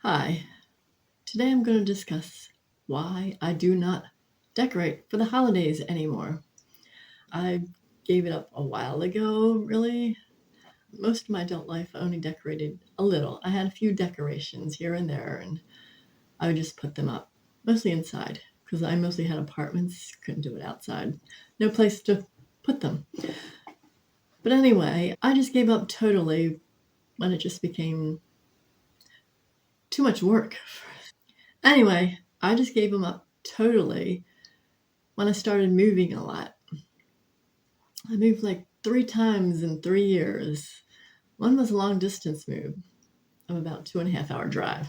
Hi, today I'm going to discuss why I do not decorate for the holidays anymore. I gave it up a while ago, really. Most of my adult life, I only decorated a little. I had a few decorations here and there, and I would just put them up, mostly inside, because I mostly had apartments, couldn't do it outside. No place to put them. But anyway, I just gave up totally when it just became too much work. Anyway, I just gave them up totally when I started moving a lot. I moved like 3 times in 3 years. One was a long distance move of about 2.5 hour drive.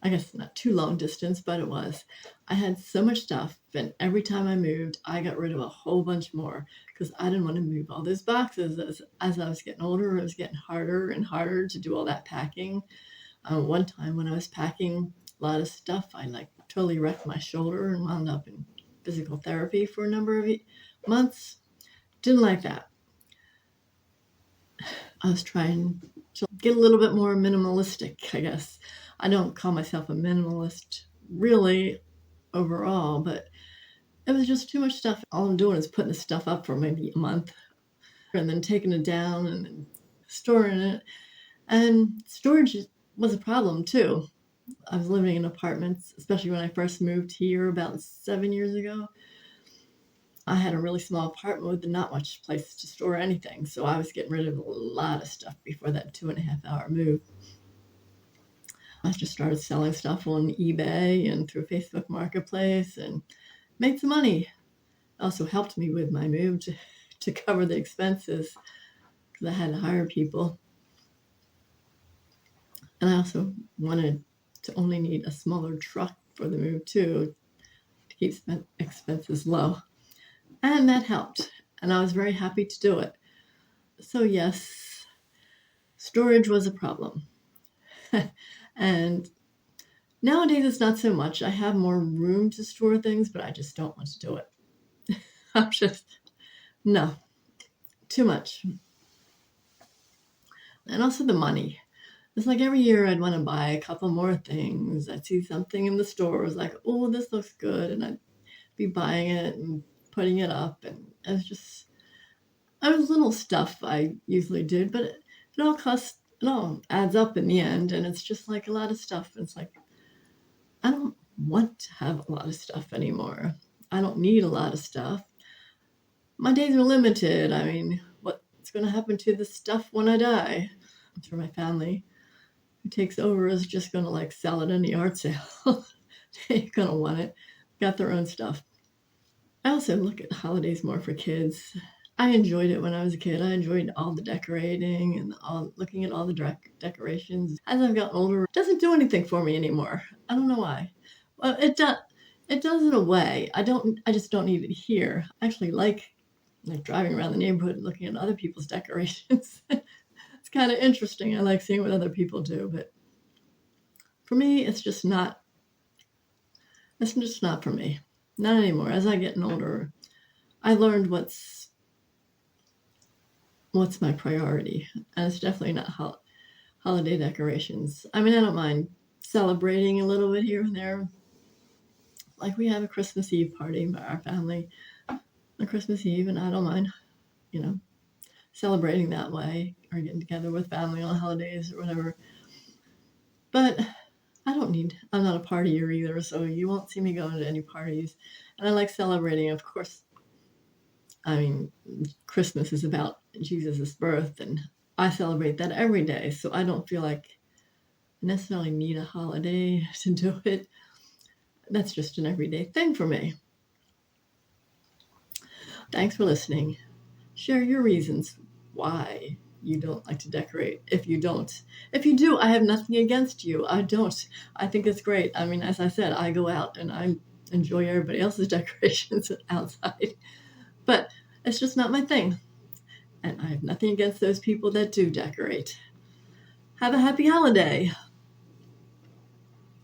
I guess not too long distance, but it was. I had so much stuff, and every time I moved, I got rid of a whole bunch more because I didn't want to move all those boxes. As I was getting older, it was getting harder and harder to do all that packing. One time when I was packing a lot of stuff, I like totally wrecked my shoulder and wound up in physical therapy for a number of months. Didn't like that. I was trying to get a little bit more minimalistic, I guess. I don't call myself a minimalist really overall, but it was just too much stuff. All I'm doing is putting the stuff up for maybe a month and then taking it down and then storing it. And storage was a problem too. I was living in apartments, especially when I first moved here about 7 years ago. I had a really small apartment with not much place to store anything, so I was getting rid of a lot of stuff before that 2.5 hour move. I just started selling stuff on eBay and through Facebook Marketplace and made some money. It also helped me with my move to cover the expenses because I had to hire people. And I also wanted to only need a smaller truck for the move too to keep expenses low. And that helped. And I was very happy to do it. So, yes, storage was a problem. And nowadays it's not so much. I have more room to store things, but I just don't want to do it. I'm just, no, too much. And also the money. It's like every year I'd want to buy a couple more things. I'd see something in the store, it was like, oh, this looks good. And I'd be buying it and putting it up. And it was little stuff I usually did, but it all adds up in the end. And it's just like a lot of stuff. It's like, I don't want to have a lot of stuff anymore. I don't need a lot of stuff. My days are limited. I mean, what's going to happen to the stuff when I die? I'm sure my family who takes over is just going to like sell it in the yard sale. They're going to want it. Got their own stuff. I also look at holidays more for kids. I enjoyed it when I was a kid. I enjoyed all the decorating and looking at all the decorations. As I've gotten older, it doesn't do anything for me anymore. I don't know why. Well, it does. It does in a way. I just don't need it here. I actually like driving around the neighborhood and looking at other people's decorations. It's kind of interesting. I like seeing what other people do, but for me, it's just not. It's just not for me. Not anymore. As I get older, I learned what's my priority, and it's definitely not holiday decorations. I mean, I don't mind celebrating a little bit here and there. Like we have a Christmas Eve party by our family on Christmas Eve, and I don't mind, you know, celebrating that way or getting together with family on holidays or whatever. But I'm not a partier either, so you won't see me going to any parties. And I like celebrating, of course. I mean, Christmas is about Jesus' birth, and I celebrate that every day, so I don't feel like I necessarily need a holiday to do it. That's just an everyday thing for me. Thanks for listening. Share your reasons why you don't like to decorate. If you don't, if you do, I have nothing against you. I don't. I think it's great. I mean, as I said, I go out and I enjoy everybody else's decorations outside, but it's just not my thing. And I have nothing against those people that do decorate. Have a happy holiday.